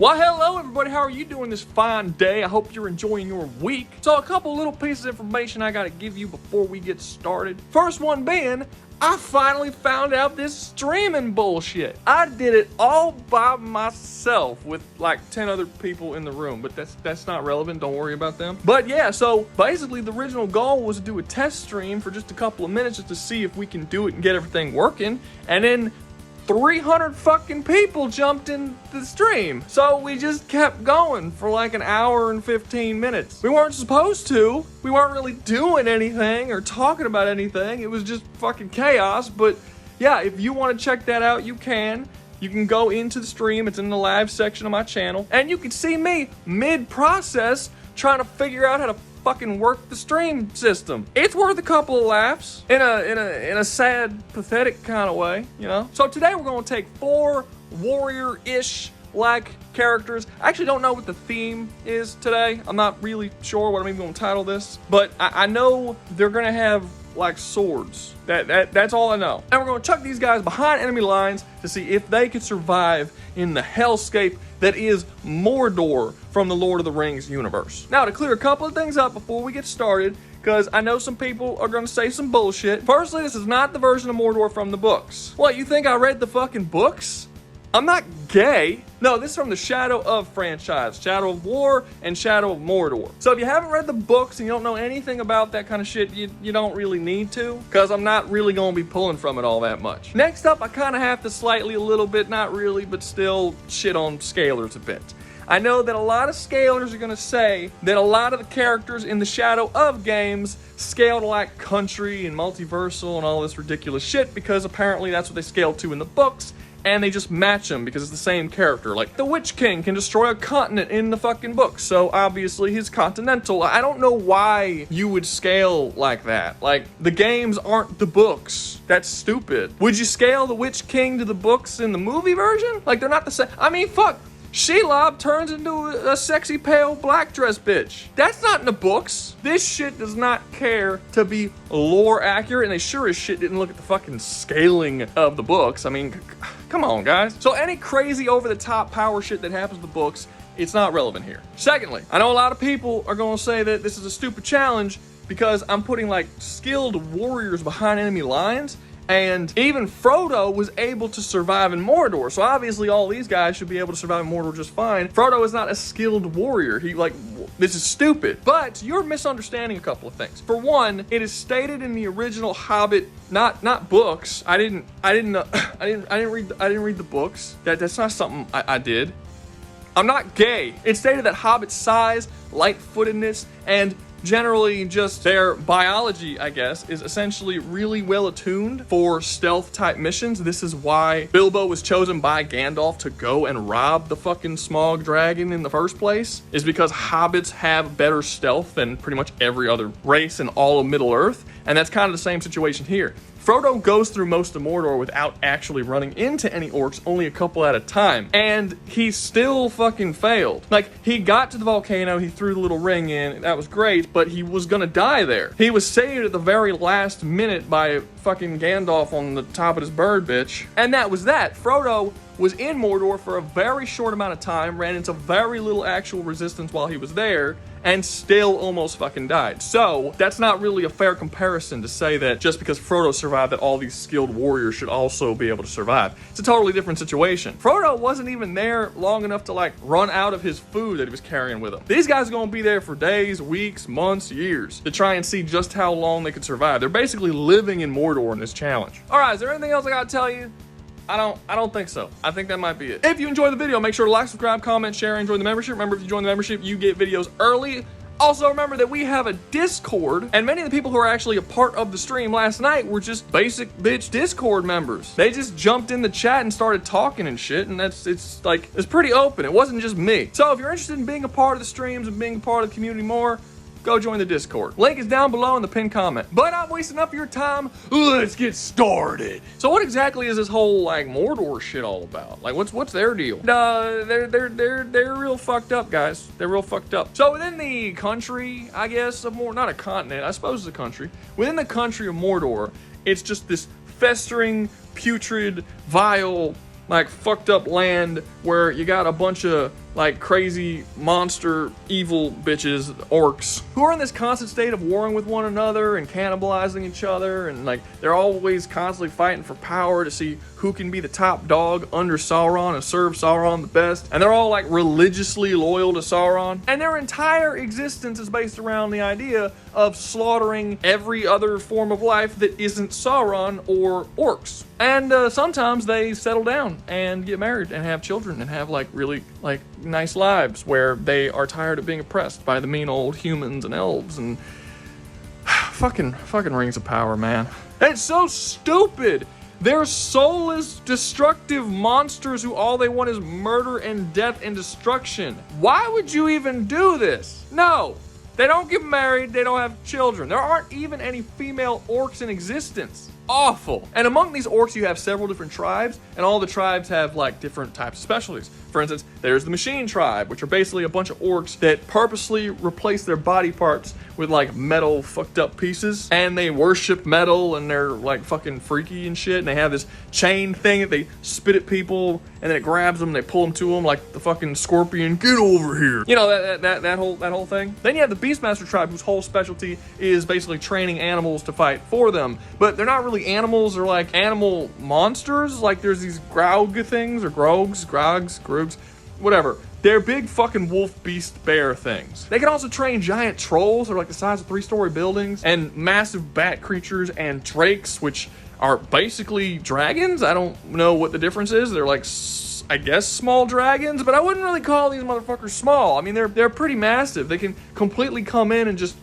Well, hello everybody, how are you doing this fine day? I hope you're enjoying your week. So a couple little pieces of information I gotta give you before we get started. First one being, I finally found out this streaming bullshit. I did it all by myself with like 10 other people in the room, but that's not relevant, don't worry about them. But yeah, so basically the original goal was to do a test stream for just a couple of minutes just to see if we can do it and get everything working, and then 300 fucking people jumped in the stream. So we just kept going for like an hour and 15 minutes. We weren't supposed to. We weren't really doing anything or talking about anything. It was just fucking chaos. But yeah, if you want to check that out, you can. You can go into the stream. It's in the live section of my channel. And you can see me mid-process trying to figure out how to fucking work the stream system. It's worth a couple of laughs in a sad, pathetic kind of way, you know? So today we're gonna take 4 warrior-ish like characters. I actually don't know what the theme is today. I'm not really sure what I'm even gonna title this, but I know they're gonna have like swords. That's all I know. And we're gonna chuck these guys behind enemy lines to see if they could survive in the hellscape that is Mordor from the Lord of the Rings universe. Now, to clear a couple of things up before we get started, because I know some people are gonna say some bullshit. Firstly, this is not the version of Mordor from the books. What, you think I read the fucking books? I'm not gay. No, this is from the Shadow of franchise. Shadow of War and Shadow of Mordor. So if you haven't read the books and you don't know anything about that kind of shit, you don't really need to, because I'm not really going to be pulling from it all that much. Next up, I kind of have to slightly, a little bit, not really, but still shit on scalers a bit. I know that a lot of scalers are going to say that a lot of the characters in the Shadow of games scale to like country and multiversal and all this ridiculous shit, because apparently that's what they scale to in the books. And they just match them because it's the same character. Like, the Witch King can destroy a continent in the fucking book, so obviously he's continental. I don't know why you would scale like that. Like, the games aren't the books. That's stupid. Would you scale the Witch King to the books in the movie version? Like, they're not the same. I mean, fuck. Shelob turns into a sexy pale black dress bitch. That's not in the books. This shit does not care to be lore accurate, and they sure as shit didn't look at the fucking scaling of the books. I mean, come on, guys. So any crazy over-the-top power shit that happens in the books, it's not relevant here. Secondly, I know a lot of people are gonna say that this is a stupid challenge because I'm putting like skilled warriors behind enemy lines, and even Frodo was able to survive in Mordor. So obviously all these guys should be able to survive in Mordor just fine. Frodo is not a skilled warrior. This is stupid. But you're misunderstanding a couple of things. For one, it is stated in the original Hobbit, not books. I didn't read the books. That's not something I did. I'm not gay. It stated that Hobbit's size, light-footedness, and generally just their biology, I guess, is essentially really well attuned for stealth type missions. This is why Bilbo was chosen by Gandalf to go and rob the fucking Smaug dragon in the first place, is because hobbits have better stealth than pretty much every other race in all of Middle Earth. And that's kind of the same situation here. Frodo goes through most of Mordor without actually running into any orcs, only a couple at a time. And he still fucking failed. Like, he got to the volcano, he threw the little ring in, that was great, but he was gonna die there. He was saved at the very last minute by fucking Gandalf on the top of his bird bitch. And that was that. Frodo was in Mordor for a very short amount of time, ran into very little actual resistance while he was there, and still almost fucking died. So that's not really a fair comparison to say that just because Frodo survived that all these skilled warriors should also be able to survive. It's a totally different situation. Frodo wasn't even there long enough to like run out of his food that he was carrying with him. These guys are gonna be there for days, weeks, months, years to try and see just how long they could survive. They're basically living in Mordor in this challenge. All right, is there anything else I gotta tell you? I don't think so. I think that might be it. If you enjoyed the video, make sure to like, subscribe, comment, share, and join the membership. Remember, if you join the membership, you get videos early. Also, remember that we have a Discord, and many of the people who are actually a part of the stream last night were just basic bitch Discord members. They just jumped in the chat and started talking and shit, and it's pretty open. It wasn't just me. So if you're interested in being a part of the streams and being a part of the community more, go join the Discord. Link is down below in the pinned comment. But I'm wasting up your time. Let's get started. So what exactly is this whole like Mordor shit all about? Like what's their deal? They're real fucked up, guys. They're real fucked up. So within the country, I guess, of Mordor, not a continent, I suppose it's a country. Within the country of Mordor, it's just this festering, putrid, vile, like fucked up land where you got a bunch of like crazy monster evil bitches, orcs, who are in this constant state of warring with one another and cannibalizing each other, and like they're always constantly fighting for power to see who can be the top dog under Sauron and serve Sauron the best. And they're all like religiously loyal to Sauron, and their entire existence is based around the idea of slaughtering every other form of life that isn't Sauron or orcs. And sometimes they settle down and get married and have children and have like really like nice lives where they are tired of being oppressed by the mean old humans and elves and fucking Rings of Power, man. It's so stupid. They're soulless, destructive monsters who all they want is murder and death and destruction. Why would you even do this? No. They don't get married, they don't have children. There aren't even any female orcs in existence. Awful. And among these orcs, you have several different tribes, and all the tribes have like different types of specialties. For instance, there's the Machine Tribe, which are basically a bunch of orcs that purposely replace their body parts with like metal fucked up pieces, and they worship metal, and they're like fucking freaky and shit, and they have this chain thing that they spit at people, and then it grabs them, and they pull them to them like the fucking scorpion. Get over here. You know, that whole thing. Then you have the Beastmaster Tribe, whose whole specialty is basically training animals to fight for them, but they're not really animals, they're like animal monsters. Like there's these Graug things, or Grogs, whatever. They're big fucking wolf, beast, bear things. They can also train giant trolls that are like the size of 3-story buildings, and massive bat creatures, and drakes, which are basically dragons. I don't know what the difference is. They're like, I guess, small dragons, but I wouldn't really call these motherfuckers small. I mean, they're pretty massive. They can completely come in and just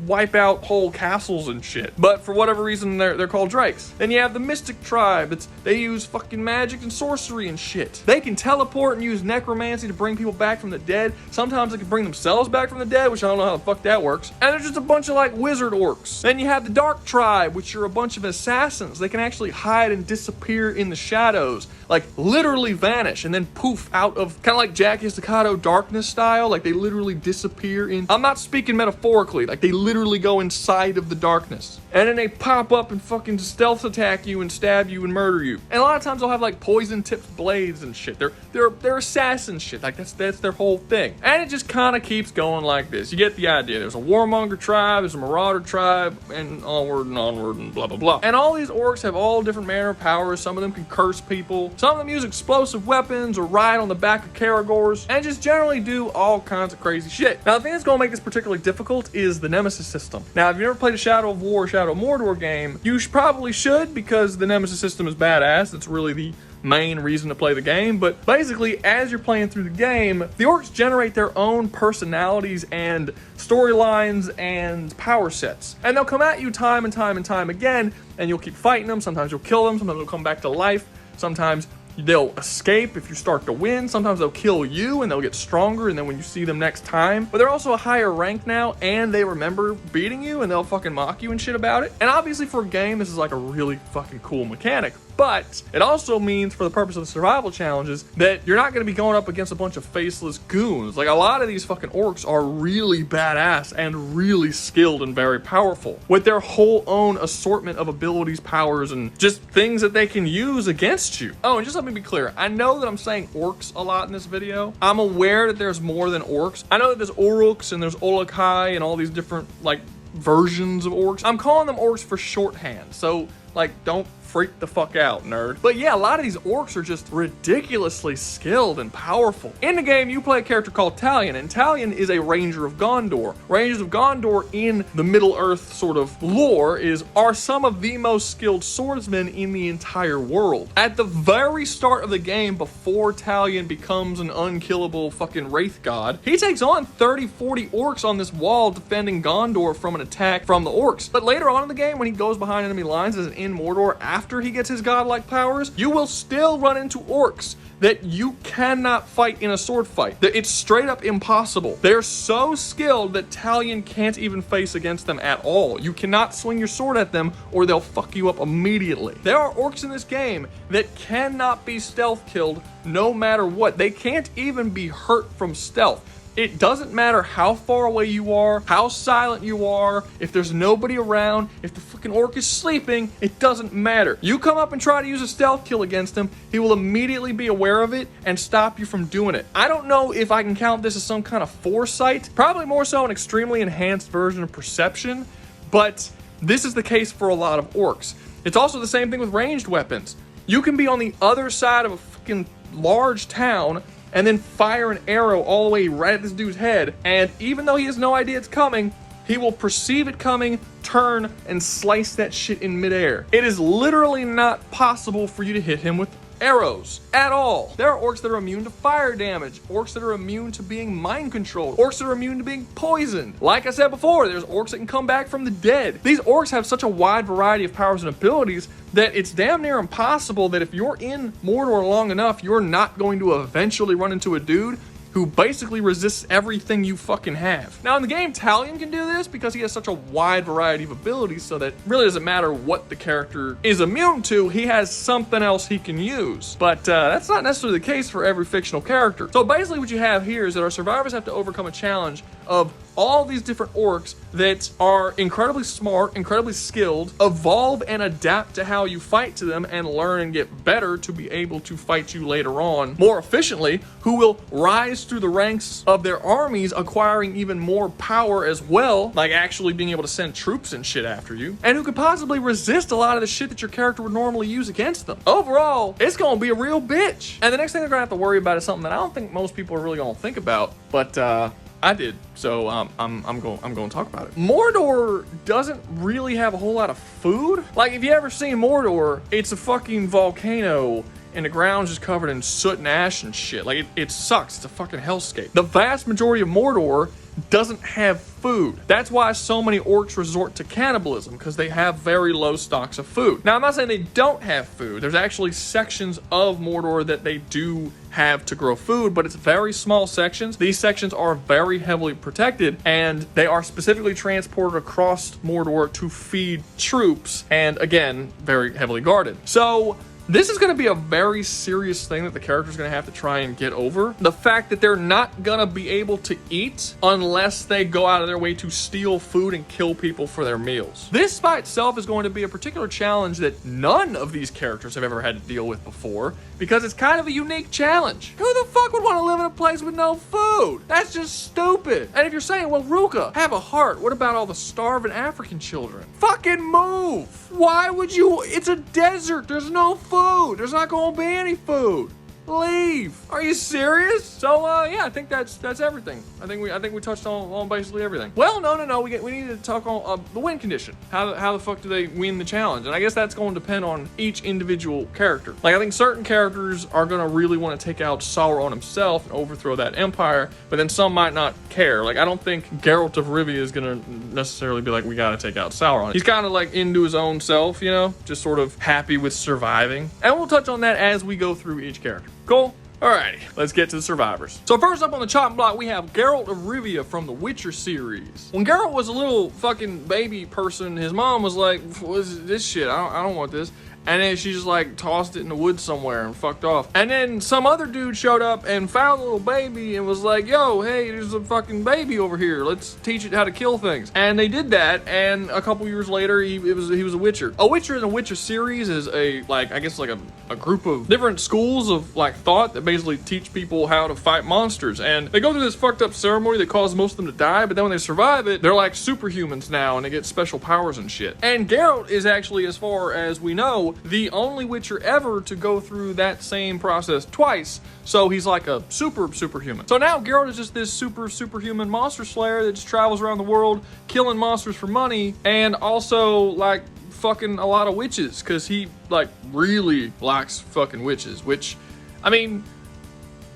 wipe out whole castles and shit. But for whatever reason, they're called drakes. Then you have the Mystic Tribe. They use fucking magic and sorcery and shit. They can teleport and use necromancy to bring people back from the dead. Sometimes they can bring themselves back from the dead, which I don't know how the fuck that works. And there's just a bunch of like wizard orcs. Then you have the Dark Tribe, which are a bunch of assassins. They can actually hide and disappear in the shadows, like literally vanish and then poof out of, kind of like Jackie Staccato darkness style. Like they literally disappear in, I'm not speaking metaphorically, like they literally go inside of the darkness, and then they pop up and fucking stealth attack you and stab you and murder you. And a lot of times they'll have like poison tipped blades and shit. They're assassin shit. Like that's their whole thing. And it just kind of keeps going like this. You get the idea. There's a warmonger tribe, there's a marauder tribe, and onward and blah blah blah. And all these orcs have all different manner of powers. Some of them can curse people, some of them use explosive weapons or ride on the back of Caragors, and just generally do all kinds of crazy shit. Now the thing that's gonna make this particularly difficult is the Nemesis system. Now, if you've never played a Shadow of War, Shadow of Mordor game, you probably should, because the Nemesis system is badass. It's really the main reason to play the game. But basically, as you're playing through the game, the orcs generate their own personalities and storylines and power sets. And they'll come at you time and time and time again, and you'll keep fighting them. Sometimes you'll kill them, sometimes they'll come back to life, sometimes they'll escape if you start to win. Sometimes they'll kill you and they'll get stronger, and then when you see them next time. But they're also a higher rank now, and they remember beating you, and they'll fucking mock you and shit about it. And obviously for a game, this is like a really fucking cool mechanic. But it also means, for the purpose of the survival challenges, that you're not going to be going up against a bunch of faceless goons. Like, a lot of these fucking orcs are really badass and really skilled and very powerful, with their whole own assortment of abilities, powers, and just things that they can use against you. Oh, and just let me be clear. I know that I'm saying orcs a lot in this video. I'm aware that there's more than orcs. I know that there's Uruks and there's Olokai and all these different, like, versions of orcs. I'm calling them orcs for shorthand. So, like, don't freak the fuck out, nerd. But yeah, a lot of these orcs are just ridiculously skilled and powerful. In the game, you play a character called Talion, and Talion is a Ranger of Gondor. Rangers of Gondor in the Middle-earth sort of lore are some of the most skilled swordsmen in the entire world. At the very start of the game, before Talion becomes an unkillable fucking wraith god, he takes on 30-40 orcs on this wall defending Gondor from an attack from the orcs. But later on in the game, when he goes behind enemy lines as in Mordor after he gets his godlike powers, you will still run into orcs that you cannot fight in a sword fight. It's straight up impossible. They're so skilled that Talion can't even face against them at all. You cannot swing your sword at them or they'll fuck you up immediately. There are orcs in this game that cannot be stealth killed no matter what. They can't even be hurt from stealth. It doesn't matter how far away you are, how silent you are, if there's nobody around, if the fucking orc is sleeping, it doesn't matter. You come up and try to use a stealth kill against him, he will immediately be aware aware of it and stop you from doing it. I don't know if I can count this as some kind of foresight, probably more so an extremely enhanced version of perception, but this is the case for a lot of orcs. It's also the same thing with ranged weapons. You can be on the other side of a fucking large town and then fire an arrow all the way right at this dude's head, and even though he has no idea it's coming, he will perceive it coming, turn, and slice that shit in midair. It is literally not possible for you to hit him with arrows at all. There are orcs that are immune to fire damage, orcs that are immune to being mind controlled, orcs that are immune to being poisoned. Like I said before, there's orcs that can come back from the dead. These orcs have such a wide variety of powers and abilities that it's damn near impossible that if you're in Mordor long enough, you're not going to eventually run into a dude who basically resists everything you fucking have. Now in the game, Talion can do this because he has such a wide variety of abilities, so that it really doesn't matter what the character is immune to, he has something else he can use. But that's not necessarily the case for every fictional character. So basically what you have here is that our survivors have to overcome a challenge of all these different orcs that are incredibly smart, incredibly skilled, evolve and adapt to how you fight to them, and learn and get better to be able to fight you later on more efficiently, who will rise through the ranks of their armies, acquiring even more power as well, like actually being able to send troops and shit after you, and who could possibly resist a lot of the shit that your character would normally use against them. Overall, it's gonna be a real bitch. And the next thing they're gonna have to worry about is something that I don't think most people are really gonna think about, but I did, so I'm going to talk about it. Mordor doesn't really have a whole lot of food. Like, if you ever seen Mordor, it's a fucking volcano and the ground's just covered in soot and ash and shit. Like, it sucks. It's a fucking hellscape. The vast majority of Mordor doesn't have food. That's why so many orcs resort to cannibalism, because they have very low stocks of food. Now, I'm not saying they don't have food. There's actually sections of Mordor that they do have to grow food, but it's very small sections. These sections are very heavily protected, and they are specifically transported across Mordor to feed troops, and again, very heavily guarded. So this is going to be a very serious thing that the character's going to have to try and get over. The fact that they're not going to be able to eat unless they go out of their way to steal food and kill people for their meals. This by itself is going to be a particular challenge that none of these characters have ever had to deal with before, because it's kind of a unique challenge. Who the fuck would want to live in a place with no food? That's just stupid. And if you're saying, well, Rouga, have a heart, what about all the starving African children? Fucking move. Why would you? It's a desert. There's no food. There's not gonna be any food. Leave. Are you serious? So yeah, I think that's everything. I think we touched on basically everything. Well, no. We need to talk on the win condition. How the fuck do they win the challenge? And I guess that's going to depend on each individual character. Like, I think certain characters are gonna really want to take out Sauron himself and overthrow that empire, but then some might not care. Like, I don't think Geralt of Rivia is gonna necessarily be like, we gotta take out Sauron. He's kind of like into his own self, you know, just sort of happy with surviving. And we'll touch on that as we go through each character. Cool? Alrighty, let's get to the survivors. So first up on the chopping block, we have Geralt of Rivia from the Witcher series. When Geralt was a little fucking baby person, his mom was like, what is this shit? I don't want this. And then she just like tossed it in the woods somewhere and fucked off. And then some other dude showed up and found the little baby and was like, yo, hey, there's a fucking baby over here. Let's teach it how to kill things. And they did that, and a couple years later, he was a Witcher. A Witcher in the Witcher series is a group of different schools of like thought that basically teach people how to fight monsters. And they go through this fucked up ceremony that causes most of them to die, but then when they survive it, they're like superhumans now, and they get special powers and shit. And Geralt is actually, as far as we know, the only Witcher ever to go through that same process twice, so he's like a superhuman. So now Geralt is just this superhuman monster slayer that just travels around the world killing monsters for money, and also like fucking a lot of witches, because he like really likes fucking witches, which, I mean,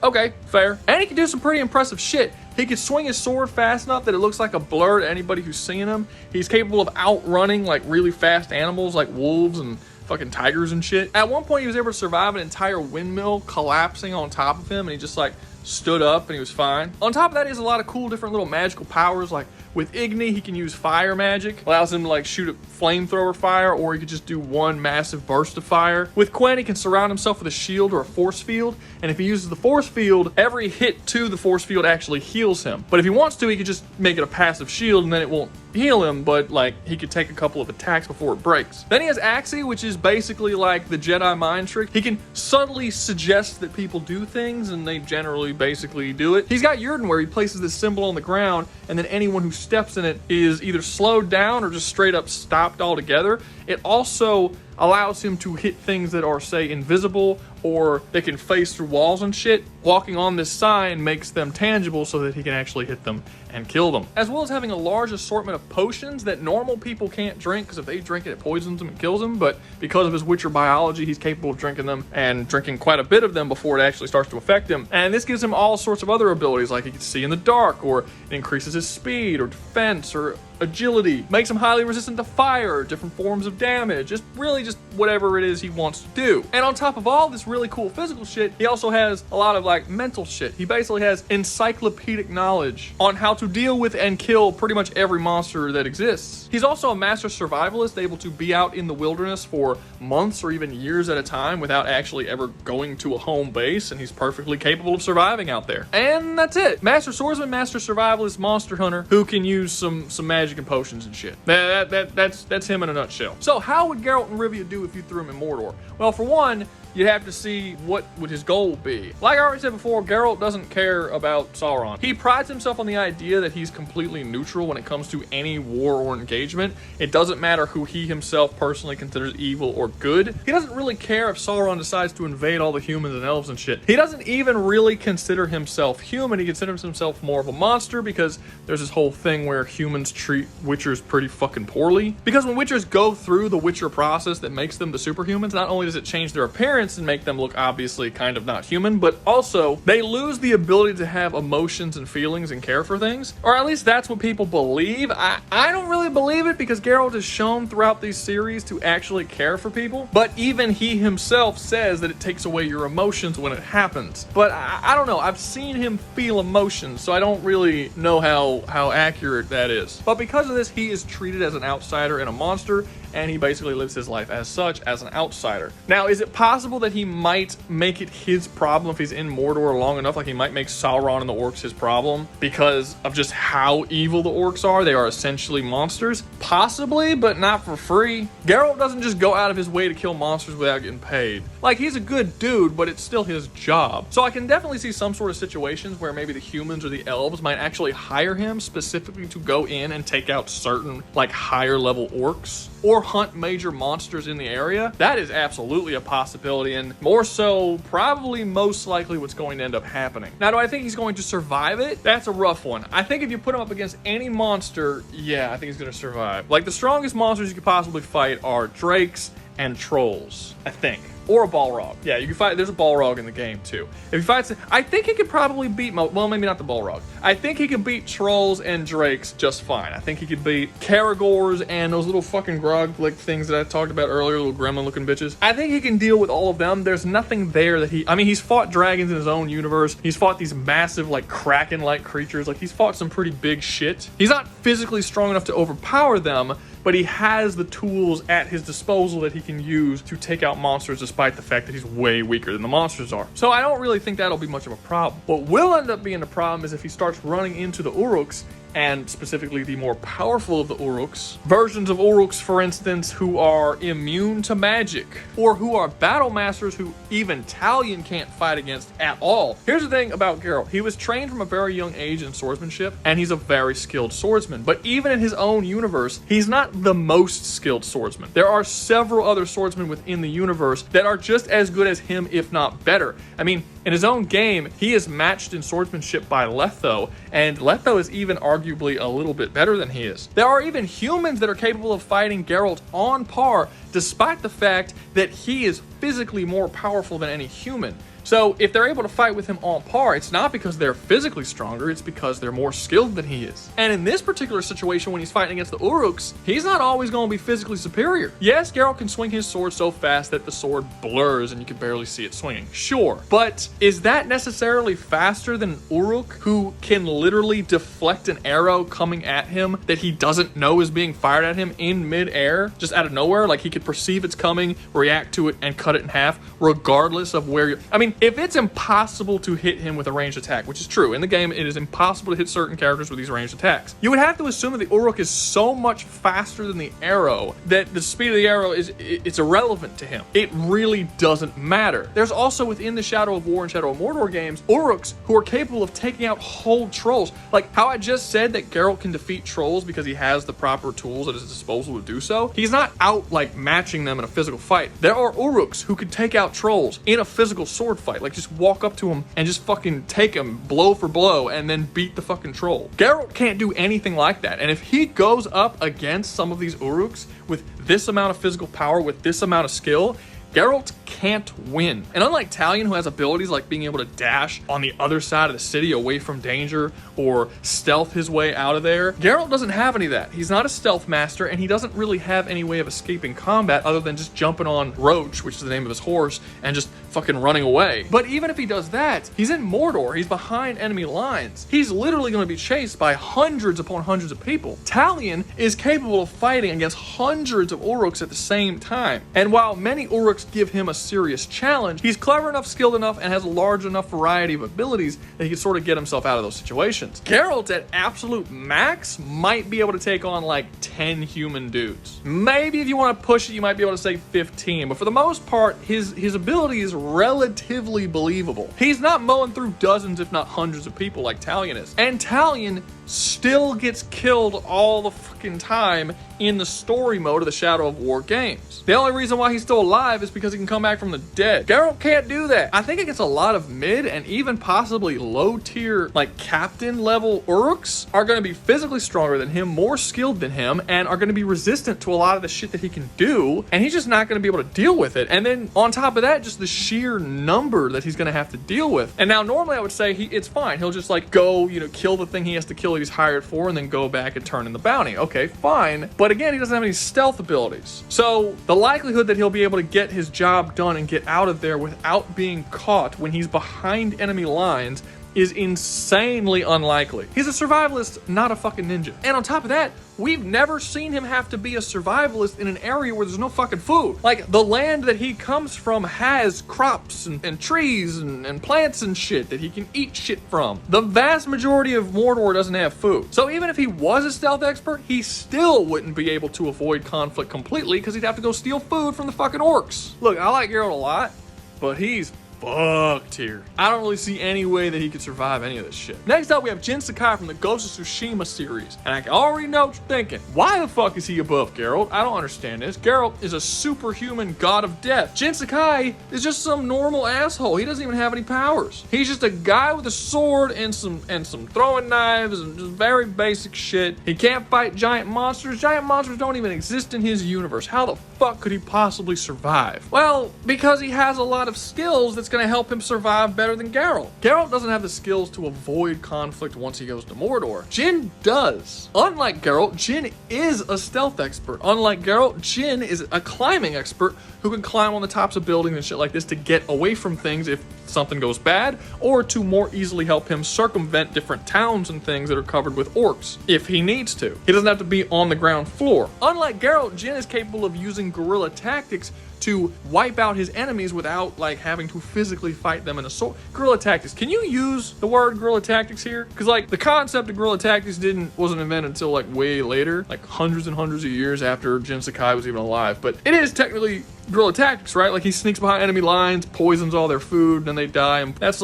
okay, fair. And he can do some pretty impressive shit. He can swing his sword fast enough that it looks like a blur to anybody who's seeing him. He's capable of outrunning like really fast animals like wolves and fucking tigers and shit. At one point, he was able to survive an entire windmill collapsing on top of him, and he just like stood up and he was fine. On top of that, he has a lot of cool different little magical powers, like With Igni, he can use fire magic, allows him to like shoot a flamethrower fire, or he could just do one massive burst of fire. With Quen, he can surround himself with a shield or a force field, and if he uses the force field, every hit to the force field actually heals him. But if he wants to, he could just make it a passive shield, and then it won't heal him, but like he could take a couple of attacks before it breaks. Then he has Axii, which is basically like the Jedi mind trick. He can subtly suggest that people do things, and they generally basically do it. He's got Yrden, where he places this symbol on the ground, and then anyone who steps in it is either slowed down or just straight up stopped altogether. It also allows him to hit things that are, say, invisible, or they can phase through walls and shit. Walking on this sign makes them tangible so that he can actually hit them and kill them. As well as having a large assortment of potions that normal people can't drink, because if they drink it, it poisons them and kills them. But because of his Witcher biology, he's capable of drinking them, and drinking quite a bit of them before it actually starts to affect him. And this gives him all sorts of other abilities, like he can see in the dark, or it increases his speed, or defense, or agility, makes him highly resistant to fire, different forms of damage, just really just whatever it is he wants to do. And on top of all this really cool physical shit, he also has a lot of like mental shit. He basically has encyclopedic knowledge on how to deal with and kill pretty much every monster that exists. He's also a master survivalist, able to be out in the wilderness for months or even years at a time without actually ever going to a home base, and he's perfectly capable of surviving out there. And that's it. Master swordsman, master survivalist, monster hunter who can use some magic and potions and shit. That's him in a nutshell. So how would Geralt of Rivia do if you threw him in Mordor? Well, for one, you'd have to see what would his goal be. Like I already said before, Geralt doesn't care about Sauron. He prides himself on the idea that he's completely neutral when it comes to any war or engagement. It doesn't matter who he himself personally considers evil or good. He doesn't really care if Sauron decides to invade all the humans and elves and shit. He doesn't even really consider himself human. He considers himself more of a monster, because there's this whole thing where humans treat Witchers pretty fucking poorly. Because when Witchers go through the Witcher process that makes them the superhumans, not only does it change their appearance and make them look obviously kind of not human, but also they lose the ability to have emotions and feelings and care for things. Or at least that's what people believe. I don't really believe it, because Geralt is shown throughout these series to actually care for people, but even he himself says that it takes away your emotions when it happens. But I don't know, I've seen him feel emotions, so I don't really know how accurate that is. But because of this, he is treated as an outsider and a monster, and he basically lives his life as such, as an outsider. Now, is it possible that he might make it his problem if he's in Mordor long enough? Like he might make Sauron and the orcs his problem because of just how evil the orcs are? They are essentially monsters? Possibly, but not for free. Geralt doesn't just go out of his way to kill monsters without getting paid. Like, he's a good dude, but it's still his job. So I can definitely see some sort of situations where maybe the humans or the elves might actually hire him specifically to go in and take out certain, like, higher level orcs, or hunt major monsters in the area. That is absolutely a possibility, and more so probably most likely what's going to end up happening. Now, do I think he's going to survive it? That's a rough one. I think if you put him up against any monster, yeah, I think he's going to survive. Like, the strongest monsters you could possibly fight are drakes and trolls, I think. Or a Balrog. Yeah, you can fight. There's a Balrog in the game too. If he fights, I think he could probably beat. Well, maybe not the Balrog. I think he could beat trolls and drakes just fine. I think he could beat Caragors and those little fucking grog-like things that I talked about earlier, little gremlin-looking bitches. I think he can deal with all of them. There's nothing there that he. I mean, he's fought dragons in his own universe. He's fought these massive, like kraken-like creatures. Like, he's fought some pretty big shit. He's not physically strong enough to overpower them, but he has the tools at his disposal that he can use to take out monsters, despite the fact that he's way weaker than the monsters are. So I don't really think that'll be much of a problem. What will end up being a problem is if he starts running into the Uruks, and specifically the more powerful of the Uruks. Versions of Uruks, for instance, who are immune to magic, or who are battle masters who even Talion can't fight against at all. Here's the thing about Geralt. He was trained from a very young age in swordsmanship, and he's a very skilled swordsman. But even in his own universe, he's not the most skilled swordsman. There are several other swordsmen within the universe that are just as good as him, if not better. I mean, in his own game, he is matched in swordsmanship by Letho, and Letho is even arguably a little bit better than he is. There are even humans that are capable of fighting Geralt on par, despite the fact that he is physically more powerful than any human. So if they're able to fight with him on par, it's not because they're physically stronger, it's because they're more skilled than he is. And in this particular situation, when he's fighting against the Uruks, he's not always going to be physically superior. Yes, Geralt can swing his sword so fast that the sword blurs and you can barely see it swinging. Sure, but is that necessarily faster than Uruk, who can literally deflect an arrow coming at him that he doesn't know is being fired at him in midair, just out of nowhere? Like, he could perceive it's coming, react to it, and cut it in half, regardless of where you're... I mean, if it's impossible to hit him with a ranged attack, which is true, in the game, it is impossible to hit certain characters with these ranged attacks. You would have to assume that the Uruk is so much faster than the arrow that the speed of the arrow it's irrelevant to him. It really doesn't matter. There's also, within the Shadow of War and Shadow of Mordor games, Uruks who are capable of taking out whole trolls. Like how I just said that Geralt can defeat trolls because he has the proper tools at his disposal to do so. He's not out like matching them in a physical fight. There are Uruks who could take out trolls in a physical sword fight. Like, just walk up to him and just fucking take him blow for blow and then beat the fucking troll. Geralt can't do anything like that. And if he goes up against some of these Uruks with this amount of physical power, with this amount of skill, Geralt can't win. And unlike Talion, who has abilities like being able to dash on the other side of the city away from danger or stealth his way out of there, Geralt doesn't have any of that. He's not a stealth master, and he doesn't really have any way of escaping combat other than just jumping on Roach, which is the name of his horse, and just fucking running away. But even if he does that, he's in Mordor. He's behind enemy lines. He's literally going to be chased by hundreds upon hundreds of people. Talion is capable of fighting against hundreds of Uruks at the same time. And while many Uruks give him a serious challenge, he's clever enough, skilled enough, and has a large enough variety of abilities that he can sort of get himself out of those situations. Geralt at absolute max might be able to take on like 10 human dudes. Maybe if you want to push it, you might be able to say 15, but for the most part, his ability is relatively believable. He's not mowing through dozens, if not hundreds of people like Talion is. And Talion still gets killed all the fucking time in the story mode of the Shadow of War games. The only reason why he's still alive is because he can come back from the dead. Geralt can't do that. I think it gets a lot of mid and even possibly low tier, like captain level Uruks are going to be physically stronger than him, more skilled than him, and are going to be resistant to a lot of the shit that he can do, and he's just not going to be able to deal with it. And then on top of that, just the sheer number that he's going to have to deal with. And now normally I would say it's fine. He'll just like go, kill the thing he has to kill that he's hired for, and then go back and turn in the bounty. Okay, fine. But again, he doesn't have any stealth abilities. So the likelihood that he'll be able to get his job done and get out of there without being caught when he's behind enemy lines is insanely unlikely. He's a survivalist, not a fucking ninja. And on top of that, we've never seen him have to be a survivalist in an area where there's no fucking food. Like, the land that he comes from has crops and trees and plants and shit that he can eat shit from. The vast majority of Mordor doesn't have food. So even if he was a stealth expert, he still wouldn't be able to avoid conflict completely because he'd have to go steal food from the fucking orcs. Look, I like Geralt a lot, but he's fucked here. I don't really see any way that he could survive any of this shit. Next up, we have Jin Sekai from the Ghost of Tsushima series. And I can already know what you're thinking. Why the fuck is he above Geralt? I don't understand this. Geralt is a superhuman god of death. Jin Sekai is just some normal asshole. He doesn't even have any powers. He's just a guy with a sword and some throwing knives and just very basic shit. He can't fight giant monsters. Giant monsters don't even exist in his universe. How the fuck could he possibly survive? Well, because he has a lot of skills that's going to help him survive better than Geralt. Geralt doesn't have the skills to avoid conflict once he goes to Mordor. Jin does. Unlike Geralt, Jin is a stealth expert. Unlike Geralt, Jin is a climbing expert who can climb on the tops of buildings and shit like this to get away from things if something goes bad, or to more easily help him circumvent different towns and things that are covered with orcs if he needs to. He doesn't have to be on the ground floor. Unlike Geralt, Jin is capable of using guerrilla tactics to wipe out his enemies without like having to physically fight them in a sword. Guerrilla tactics. Can you use the word guerrilla tactics here? Because like the concept of guerrilla tactics wasn't invented until like way later, like hundreds and hundreds of years after Jin Sekai was even alive. But it is technically guerrilla tactics, right? Like he sneaks behind enemy lines, poisons all their food, and they die. And that's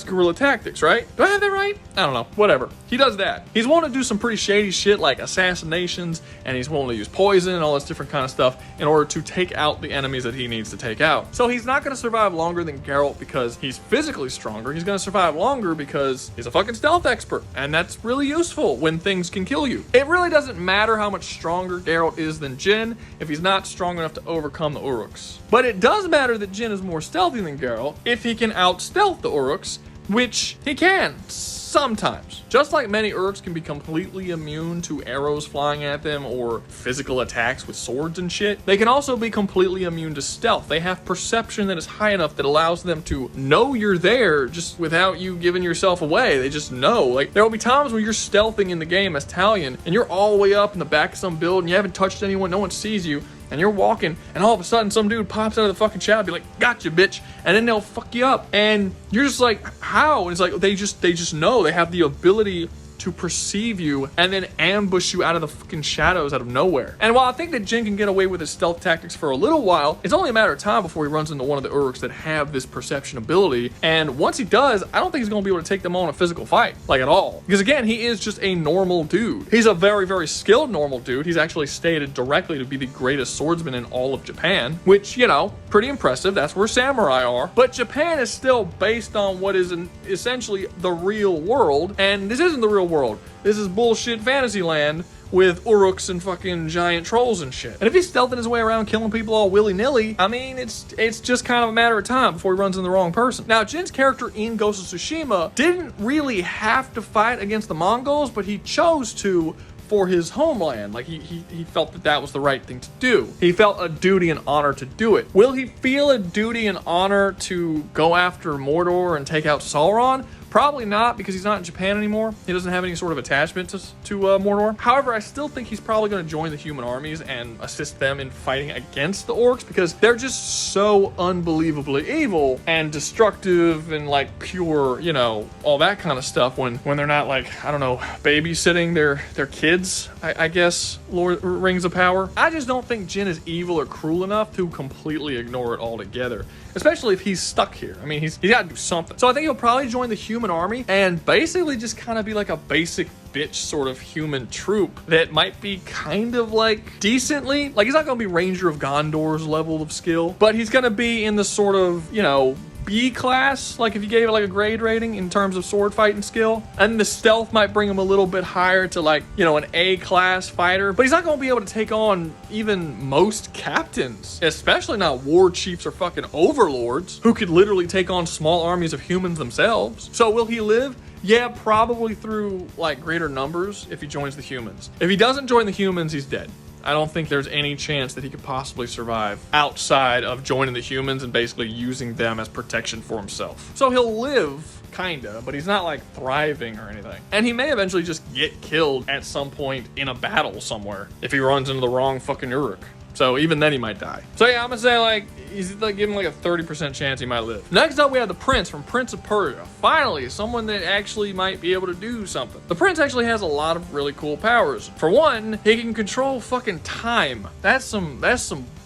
guerrilla tactics, right? Do I have that right? I don't know. Whatever. He does that. He's willing to do some pretty shady shit like assassinations, and he's willing to use poison and all this different kind of stuff in order to take out the enemies that he needs to take out. So he's not going to survive longer than Geralt because he's physically stronger. He's going to survive longer because he's a fucking stealth expert, and that's really useful when things can kill you. It really doesn't matter how much stronger Geralt is than Jin if he's not strong enough to overcome the Uruk. Uruks. But it does matter that Jin is more stealthy than Geralt if he can out-stealth the Uruks, which he can sometimes. Just like many Uruks can be completely immune to arrows flying at them or physical attacks with swords and shit, they can also be completely immune to stealth. They have perception that is high enough that allows them to know you're there just without you giving yourself away. They just know. Like, there will be times where you're stealthing in the game as Talion and you're all the way up in the back of some build and you haven't touched anyone, no one sees you, and you're walking, and all of a sudden some dude pops out of the fucking shadow, be like, "Gotcha, bitch," and then they'll fuck you up, and you're just like, how? And it's like they just know. They have the ability to perceive you and then ambush you out of the fucking shadows out of nowhere. And while I think that Jin can get away with his stealth tactics for a little while, it's only a matter of time before he runs into one of the Uruks that have this perception ability. And once he does, I don't think he's going to be able to take them on in a physical fight, like at all. Because again, he is just a normal dude. He's a very, very skilled normal dude. He's actually stated directly to be the greatest swordsman in all of Japan, which, you know, pretty impressive. That's where samurai are. But Japan is still based on what is essentially the real world. And this isn't the real world. This is bullshit fantasy land with Uruks and fucking giant trolls and shit. And if he's stealthing his way around killing people all willy-nilly, I mean, it's just kind of a matter of time before he runs into the wrong person. Now, Jin's character in Ghost of Tsushima didn't really have to fight against the Mongols, but he chose to for his homeland. Like, he felt that that was the right thing to do. He felt a duty and honor to do it. Will he feel a duty and honor to go after Mordor and take out Sauron? Probably not, because he's not in Japan anymore. He doesn't have any sort of attachment to Mordor. However, I still think he's probably going to join the human armies and assist them in fighting against the orcs, because they're just so unbelievably evil and destructive and like pure, you know, all that kind of stuff when they're not like, I don't know, babysitting their kids, I guess, Lord Rings of Power. I just don't think Jin is evil or cruel enough to completely ignore it altogether, especially if he's stuck here. I mean, he's got to do something. So I think he'll probably join the human army and basically just kind of be like a basic bitch sort of human troop that might be kind of like decently, like, he's not going to be Ranger of Gondor's level of skill, but he's going to be in the sort of, you know, B class, like if you gave it like a grade rating in terms of sword fighting skill. And the stealth might bring him a little bit higher to like, you know, an A class fighter, but he's not going to be able to take on even most captains, especially not war chiefs or fucking overlords who could literally take on small armies of humans themselves. So will he live? Yeah, probably through like greater numbers if he joins the humans. If he doesn't join the humans, he's dead. I don't think there's any chance that he could possibly survive outside of joining the humans and basically using them as protection for himself. So he'll live, kinda, but he's not like thriving or anything. And he may eventually just get killed at some point in a battle somewhere if he runs into the wrong fucking Uruk. So even then he might die. So yeah, I'm gonna say like, he's like giving like a 30% chance he might live. Next up, we have the Prince from Prince of Persia. Finally, someone that actually might be able to do something. The Prince actually has a lot of really cool powers. For one, he can control fucking time. That's some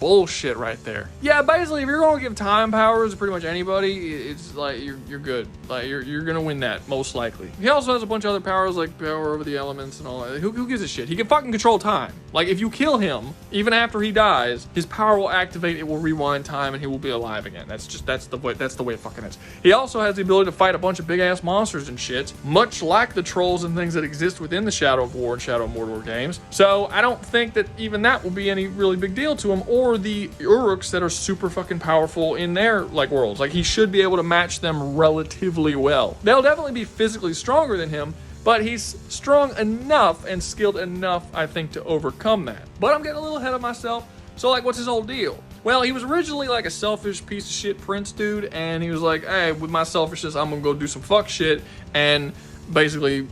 bullshit right there. Yeah, basically, if you're gonna give time powers to pretty much anybody, it's like you're good. Like you're gonna win that most likely. He also has a bunch of other powers like power over the elements and all that. Who gives a shit? He can fucking control time. Like if you kill him, even after he dies, his power will activate. It will rewind time, and he will be alive again. That's the way it fucking is. He also has the ability to fight a bunch of big ass monsters and shit, much like the trolls and things that exist within the Shadow of War and Shadow of Mordor games. So I don't think that even that will be any really big deal to him, or the Uruks that are super fucking powerful in their like worlds. Like he should be able to match them relatively well. They'll definitely be physically stronger than him, but he's strong enough and skilled enough, I think, to overcome that. But I'm getting a little ahead of myself. So like, what's his whole deal? Well, he was originally like a selfish piece of shit prince dude, and he was like, hey, with my selfishness, I'm gonna go do some fuck shit and basically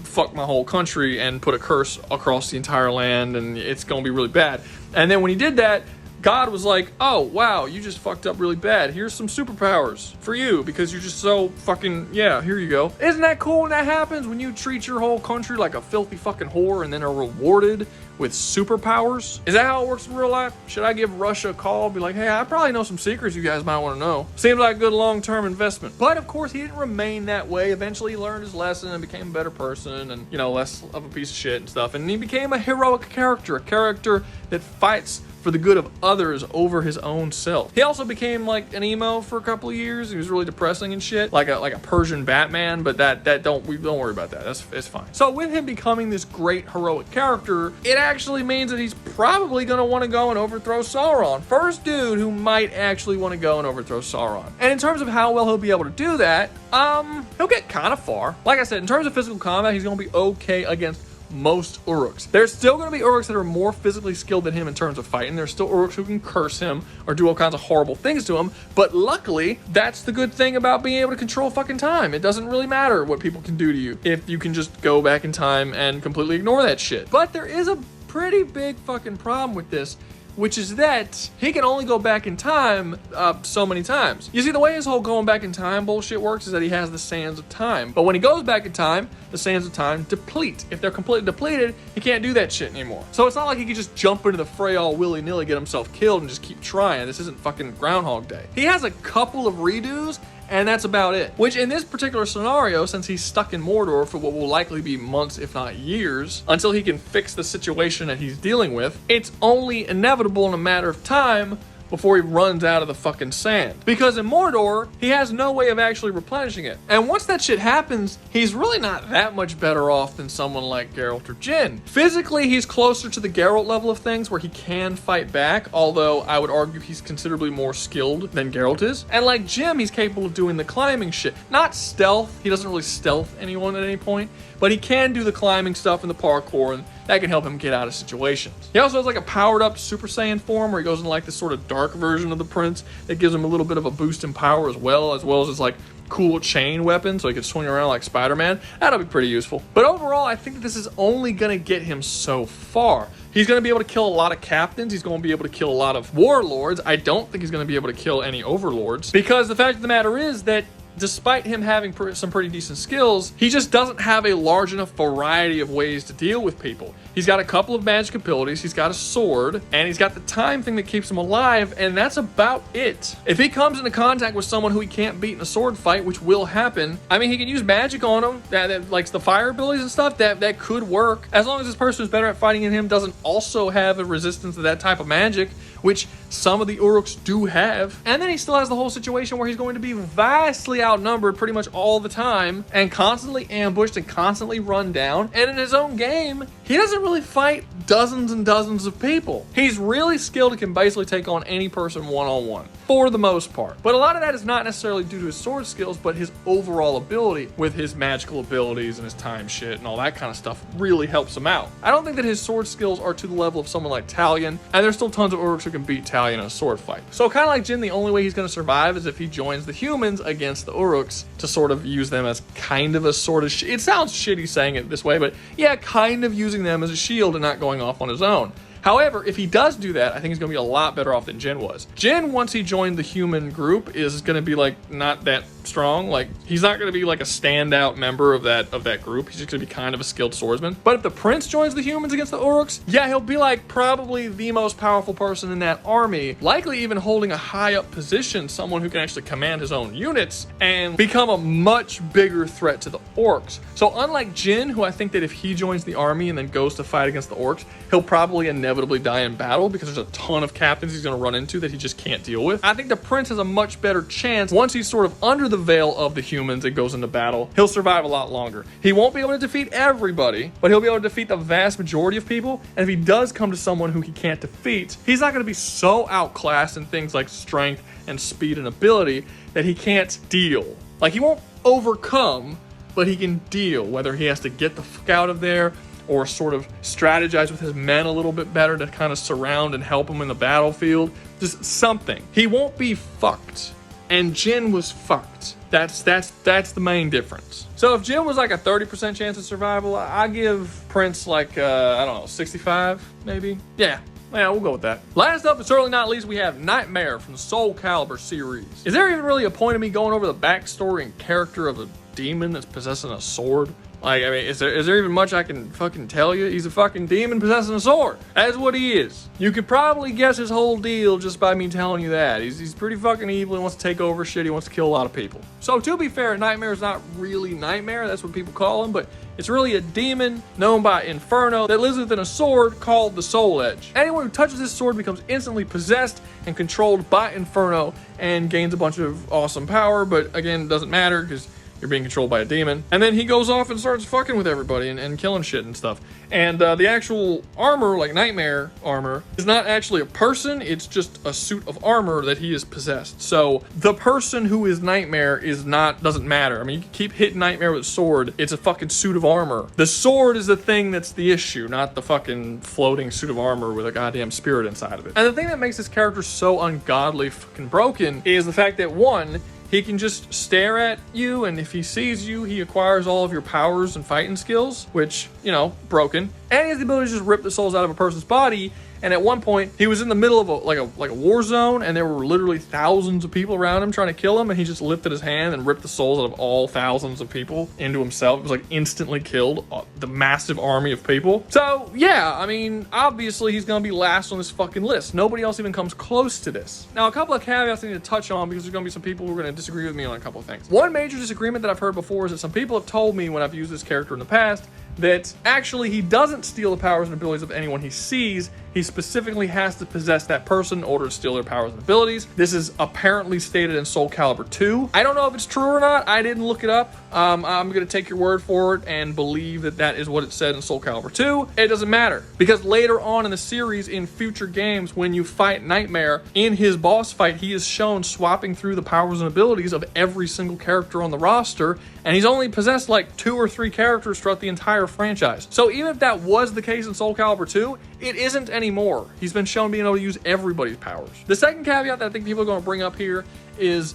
fuck my whole country and put a curse across the entire land, and it's gonna be really bad. And then when he did that, God was like, oh, wow, you just fucked up really bad. Here's some superpowers for you because you're just so fucking, yeah, here you go. Isn't that cool when that happens? When you treat your whole country like a filthy fucking whore and then are rewarded with superpowers? Is that how it works in real life? Should I give Russia a call? Be like, hey, I probably know some secrets you guys might want to know. Seems like a good long-term investment. But of course, he didn't remain that way. Eventually, he learned his lesson and became a better person and, you know, less of a piece of shit and stuff. And he became a heroic character, a character that fights for the good of others over his own self. He also became like an emo for a couple of years. He was really depressing and shit, like a Persian Batman, but don't worry about that. It's fine. So with him becoming this great heroic character, it actually means that he's probably gonna want to go and overthrow Sauron. First dude who might actually want to go and overthrow Sauron. And in terms of how well he'll be able to do that, he'll get kind of far. Like I said, in terms of physical combat, he's gonna be okay against most Uruks. There's still going to be Uruks that are more physically skilled than him in terms of fighting. There's still Uruks who can curse him or do all kinds of horrible things to him, but luckily, that's the good thing about being able to control fucking time. It doesn't really matter what people can do to you if you can just go back in time and completely ignore that shit. But there is a pretty big fucking problem with this, which is that he can only go back in time so many times. You see, the way his whole going back in time bullshit works is that he has the sands of time. But when he goes back in time, the sands of time deplete. If they're completely depleted, he can't do that shit anymore. So it's not like he can just jump into the fray all willy-nilly, get himself killed, and just keep trying. This isn't fucking Groundhog Day. He has a couple of redos, and that's about it. Which in this particular scenario, since he's stuck in Mordor for what will likely be months, if not years, until he can fix the situation that he's dealing with, it's only inevitable in a matter of time before he runs out of the fucking sand. Because in Mordor, he has no way of actually replenishing it. And once that shit happens, he's really not that much better off than someone like Geralt or Jin. Physically, he's closer to the Geralt level of things where he can fight back, although I would argue he's considerably more skilled than Geralt is. And like Jim, he's capable of doing the climbing shit. Not stealth, he doesn't really stealth anyone at any point, but he can do the climbing stuff and the parkour, and that can help him get out of situations. He also has like a powered up Super Saiyan form where he goes in like this sort of dark version of the prince that gives him a little bit of a boost in power as well as his like cool chain weapon so he can swing around like Spider-Man. That'll be pretty useful. But overall, I think that this is only gonna get him so far. He's going to be able to kill a lot of captains. He's going to be able to kill a lot of warlords. I don't think he's going to be able to kill any overlords, because the fact of the matter is that despite him having some pretty decent skills, he just doesn't have a large enough variety of ways to deal with people. He's got a couple of magic abilities, he's got a sword, and he's got the time thing that keeps him alive, and that's about it. If he comes into contact with someone who he can't beat in a sword fight, which will happen, I mean, he can use magic on him, that like the fire abilities and stuff, that could work. As long as this person who's better at fighting than him doesn't also have a resistance to that type of magic, which some of the Uruks do have. And then he still has the whole situation where he's going to be vastly outnumbered pretty much all the time, and constantly ambushed and constantly run down. And in his own game, he doesn't really fight dozens and dozens of people. He's really skilled and can basically take on any person one-on-one, for the most part. But a lot of that is not necessarily due to his sword skills, but his overall ability with his magical abilities and his time shit and all that kind of stuff really helps him out. I don't think that his sword skills are to the level of someone like Talion, and there's still tons of Uruks who can beat Talion in a sword fight. So kind of like Jin, the only way he's going to survive is if he joins the humans against the Uruks to sort of use them as kind of a sort of it sounds shitty saying it this way, but yeah, kind of using them as a shield and not going off on his own. However, if he does do that, I think he's going to be a lot better off than Jin was. Jin, once he joined the human group, is going to be like not that strong. Like, he's not going to be like a standout member of that group. He's just going to be kind of a skilled swordsman. But if the prince joins the humans against the Uruks, yeah, he'll be like probably the most powerful person in that army, likely even holding a high up position, someone who can actually command his own units and become a much bigger threat to the orcs. So unlike Jin, who I think that if he joins the army and then goes to fight against the orcs, he'll probably inevitably die in battle because there's a ton of captains he's going to run into that he just can't deal with. I think the prince has a much better chance once he's sort of under the veil of the humans and goes into battle. He'll survive a lot longer. He won't be able to defeat everybody, but he'll be able to defeat the vast majority of people. And if he does come to someone who he can't defeat, he's not going to be so outclassed in things like strength and speed and ability that he can't deal. Like, he won't overcome, but he can deal, whether he has to get the fuck out of there or sort of strategize with his men a little bit better to kind of surround and help him in the battlefield. Just something. He won't be fucked. And Jin was fucked. That's the main difference. So if Jin was like a 30% chance of survival, I give Prince like, I don't know, 65 maybe? Yeah, we'll go with that. Last up, but certainly not least, we have Nightmare from the Soul Calibur series. Is there even really a point of me going over the backstory and character of a demon that's possessing a sword? Like, I mean, is there even much I can fucking tell you? He's a fucking demon possessing a sword. That's what he is. You could probably guess his whole deal just by me telling you that. He's pretty fucking evil. He wants to take over shit. He wants to kill a lot of people. So to be fair, Nightmare is not really Nightmare. That's what people call him, but it's really a demon known by Inferno that lives within a sword called the Soul Edge. Anyone who touches this sword becomes instantly possessed and controlled by Inferno and gains a bunch of awesome power, but again, it doesn't matter because you're being controlled by a demon. And then he goes off and starts fucking with everybody and killing shit and stuff. And the actual armor, like Nightmare armor, is not actually a person. It's just a suit of armor that he is possessed. So the person who is Nightmare doesn't matter. I mean, you can keep hitting Nightmare with a sword. It's a fucking suit of armor. The sword is the thing that's the issue, not the fucking floating suit of armor with a goddamn spirit inside of it. And the thing that makes this character so ungodly fucking broken is the fact that, one, he can just stare at you, and if he sees you, he acquires all of your powers and fighting skills, which, you know, broken. And he has the ability to just rip the souls out of a person's body. And at one point, he was in the middle of a war zone, and there were literally thousands of people around him trying to kill him, and he just lifted his hand and ripped the souls out of all thousands of people into himself. It was like instantly killed the massive army of people. So yeah, I mean, obviously he's gonna be last on this fucking list. Nobody else even comes close to this. Now, a couple of caveats I need to touch on because there's gonna be some people who are gonna disagree with me on a couple of things. One major disagreement that I've heard before is that some people have told me when I've used this character in the past that actually he doesn't steal the powers and abilities of anyone he sees. He specifically has to possess that person in order to steal their powers and abilities. This is apparently stated in Soul Calibur 2. I don't know if it's true or not. I didn't look it up. I'm going to take your word for it and believe that that is what it said in Soul Calibur 2. It doesn't matter because later on in the series, in future games, when you fight Nightmare, in his boss fight, he is shown swapping through the powers and abilities of every single character on the roster, and he's only possessed like 2 or 3 characters throughout the entire franchise. So even if that was the case in Soul Calibur 2, it isn't anymore. He's been shown being able to use everybody's powers. The second caveat that I think people are going to bring up here is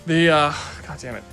the, god damn it,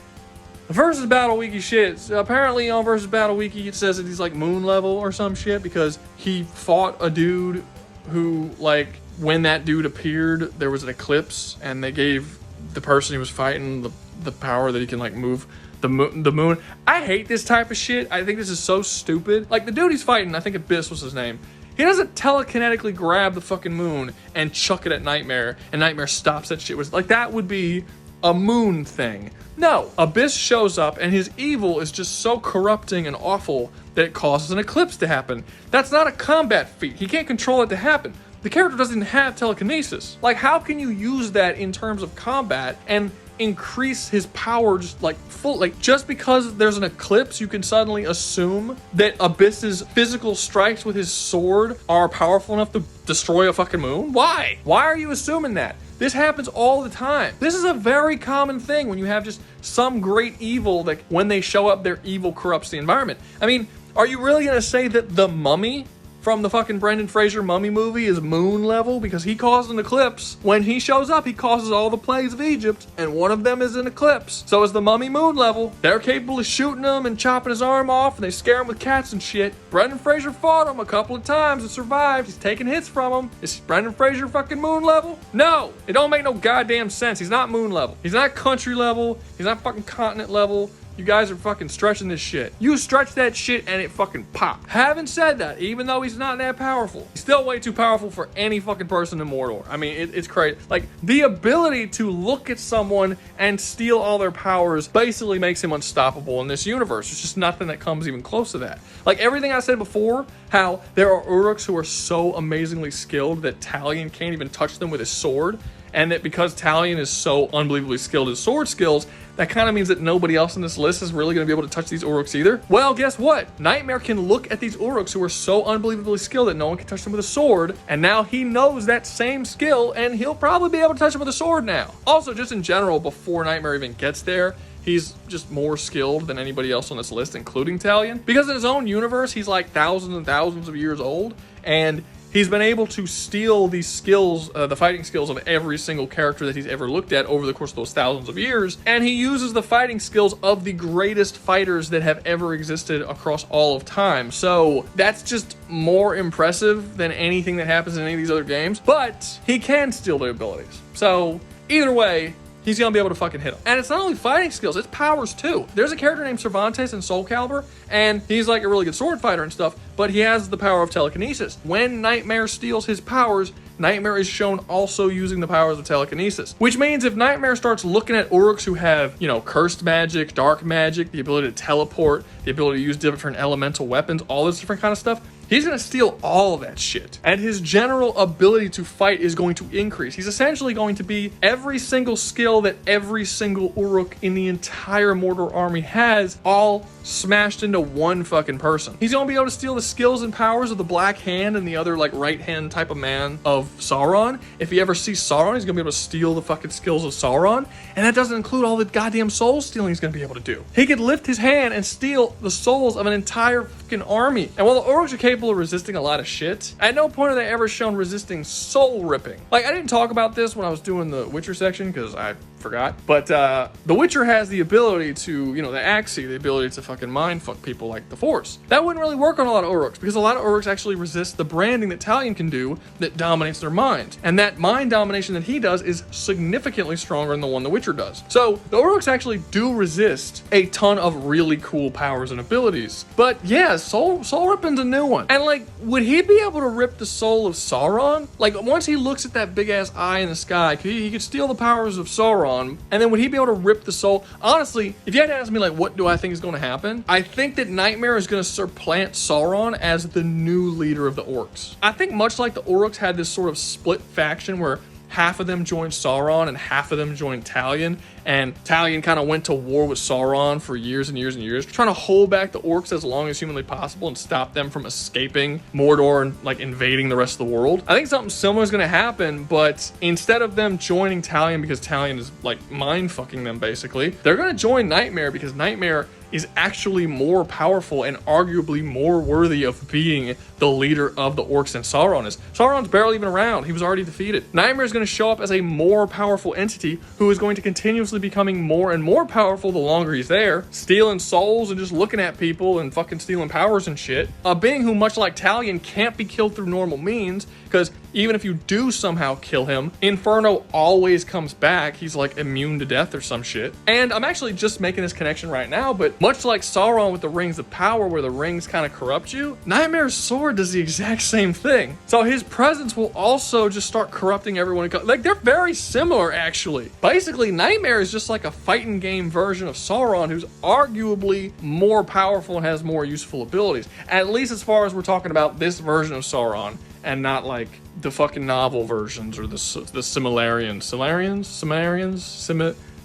the Versus Battle Wiki shit. So apparently on Versus Battle Wiki it says that he's like moon level or some shit because he fought a dude who, like, when that dude appeared, there was an eclipse and they gave the person he was fighting the power that he can like move the moon. I hate this type of shit. I think this is so stupid. Like the dude he's fighting, I think Abyss was his name. He doesn't telekinetically grab the fucking moon and chuck it at Nightmare, and Nightmare stops that shit. Like, that would be a moon thing. No, Abyss shows up, and his evil is just so corrupting and awful that it causes an eclipse to happen. That's not a combat feat. He can't control it to happen. The character doesn't have telekinesis. Like, how can you use that in terms of combat and increase his power just like full? Like, just because there's an eclipse, you can suddenly assume that Abyss's physical strikes with his sword are powerful enough to destroy a fucking moon? Why? Why are you assuming that? This happens all the time. This is a very common thing when you have just some great evil that when they show up, their evil corrupts the environment. I mean, are you really gonna say that the Mummy from the fucking Brendan Fraser Mummy movie is moon level because he caused an eclipse? When he shows up, he causes all the plagues of Egypt, and one of them is an eclipse. So is the Mummy moon level? They're capable of shooting him and chopping his arm off, and they scare him with cats and shit. Brendan Fraser fought him a couple of times and survived. He's taking hits from him. Is Brendan Fraser fucking moon level? No, it don't make no goddamn sense. He's not moon level. He's not country level. He's not fucking continent level. You guys are fucking stretching this shit. You stretch that shit and it fucking popped. Having said that, even though he's not that powerful, he's still way too powerful for any fucking person in Mordor. I mean, it's crazy. Like, the ability to look at someone and steal all their powers basically makes him unstoppable in this universe. There's just nothing that comes even close to that. Like, everything I said before, how there are Uruks who are so amazingly skilled that Talion can't even touch them with his sword, and that because Talion is so unbelievably skilled at sword skills, that kind of means that nobody else on this list is really going to be able to touch these Uruks either. Well, guess what? Nightmare can look at these Uruks who are so unbelievably skilled that no one can touch them with a sword, and now he knows that same skill, and he'll probably be able to touch them with a sword now. Also, just in general, before Nightmare even gets there, he's just more skilled than anybody else on this list, including Talion. Because in his own universe, he's like thousands and thousands of years old, and he's been able to steal these skills, the fighting skills of every single character that he's ever looked at over the course of those thousands of years. And he uses the fighting skills of the greatest fighters that have ever existed across all of time. So that's just more impressive than anything that happens in any of these other games. But he can steal their abilities. So either way, he's gonna be able to fucking hit him. And it's not only fighting skills, it's powers too. There's a character named Cervantes in Soul Calibur, and he's like a really good sword fighter and stuff, but he has the power of telekinesis. When Nightmare steals his powers, Nightmare is shown also using the powers of telekinesis, which means if Nightmare starts looking at orcs who have, you know, cursed magic, dark magic, the ability to teleport, the ability to use different elemental weapons, all this different kind of stuff, he's gonna steal all of that shit. And his general ability to fight is going to increase. He's essentially going to be every single skill that every single Uruk in the entire Mordor army has, all smashed into one fucking person. He's gonna be able to steal the skills and powers of the Black Hand and the other like right hand type of man of Sauron. If he ever sees Sauron, he's gonna be able to steal the fucking skills of Sauron. And that doesn't include all the goddamn soul stealing he's gonna be able to do. He could lift his hand and steal the souls of an entire fucking army. And while the Uruks are capable of resisting a lot of shit, at no point are they ever shown resisting soul ripping. Like, I didn't talk about this when I was doing the Witcher section because I forgot, but the Witcher has the ability to, you know, the Axii, the ability to fucking mind fuck people like the Force. That wouldn't really work on a lot of Uruks because a lot of Uruks actually resist the branding that Talion can do that dominates their mind. And that mind domination that he does is significantly stronger than the one the Witcher does. So the Uruks actually do resist a ton of really cool powers and abilities. But yeah, soul ripping's a new one. And like, would he be able to rip the soul of Sauron? Like, once he looks at that big ass eye in the sky, he could steal the powers of Sauron, and then would he be able to rip the soul? Honestly, if you had to ask me like, what do I think is going to happen? I think that Nightmare is going to supplant Sauron as the new leader of the orcs. I think much like the Uruks had this sort of split faction where half of them joined Sauron and half of them joined Talion, and Talion kind of went to war with Sauron for years and years and years, trying to hold back the orcs as long as humanly possible and stop them from escaping Mordor and like invading the rest of the world. I think something similar is going to happen, but instead of them joining Talion because Talion is like mind fucking them basically, they're going to join Nightmare because Nightmare is actually more powerful and arguably more worthy of being the leader of the orcs than Sauron is. Sauron's barely even around. He was already defeated. Nightmare is going to show up as a more powerful entity who is going to continuously becoming more and more powerful the longer he's there, stealing souls and just looking at people and fucking stealing powers and shit. A being who, much like Talion, can't be killed through normal means, because even if you do somehow kill him, Inferno always comes back. He's like immune to death or some shit. And I'm actually just making this connection right now, but much like Sauron with the Rings of Power, where the rings kind of corrupt you, Nightmare's sword does the exact same thing. So his presence will also just start corrupting everyone. Like, they're very similar, actually. Basically, Nightmare is just like a fighting game version of Sauron, who's arguably more powerful and has more useful abilities. At least as far as we're talking about this version of Sauron, and not like the fucking novel versions or the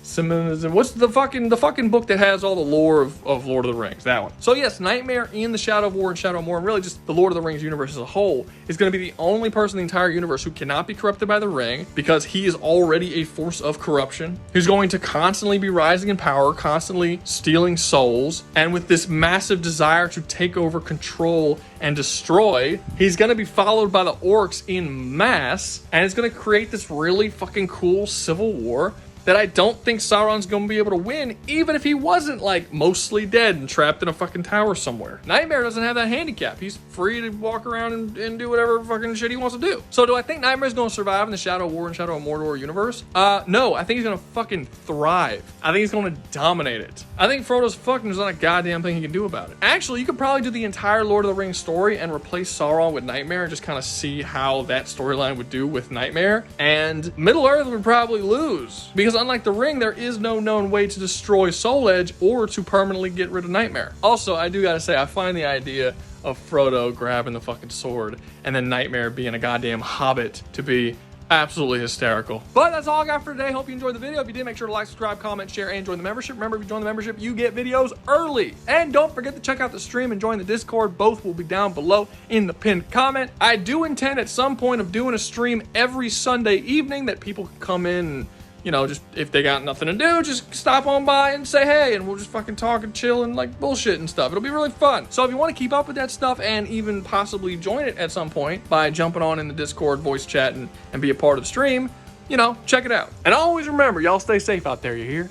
Silmarillion. What's the fucking book that has all the lore of Lord of the Rings? That one. So yes, Nightmare in the Shadow of War and Shadow of War, and really just the Lord of the Rings universe as a whole, is going to be the only person in the entire universe who cannot be corrupted by the ring, because he is already a force of corruption. He's going to constantly be rising in power, constantly stealing souls, and with this massive desire to take over, control, and destroy, he's going to be followed by the orcs in mass, and it's going to create this really fucking cool civil war that I don't think Sauron's gonna be able to win, even if he wasn't like mostly dead and trapped in a fucking tower somewhere. Nightmare doesn't have that handicap. He's free to walk around and do whatever fucking shit he wants to do. So do I think Nightmare's gonna survive in the Shadow of War and Shadow of Mordor universe? No, I think he's gonna fucking thrive. I think he's gonna dominate it. I think Frodo's fucking, there's not a goddamn thing he can do about it. Actually, you could probably do the entire Lord of the Rings story and replace Sauron with Nightmare and just kind of see how that storyline would do with Nightmare. And Middle Earth would probably lose, because unlike the ring, there is no known way to destroy Soul Edge or to permanently get rid of Nightmare. Also, I do gotta say, I find the idea of Frodo grabbing the fucking sword and then Nightmare being a goddamn hobbit to be absolutely hysterical. But that's all I got for today. Hope you enjoyed the video. If you did, make sure to like, subscribe, comment, share, and join the membership. Remember, if you join the membership, you get videos early. And don't forget to check out the stream and join the Discord. Both will be down below in the pinned comment. I do intend at some point of doing a stream every Sunday evening that people can come in and, you know, just if they got nothing to do, just stop on by and say hey, and we'll just fucking talk and chill and like bullshit and stuff. It'll be really fun. So if you want to keep up with that stuff and even possibly join it at some point by jumping on in the Discord voice chat and be a part of the stream, you know, check it out. And always remember, y'all stay safe out there, you hear?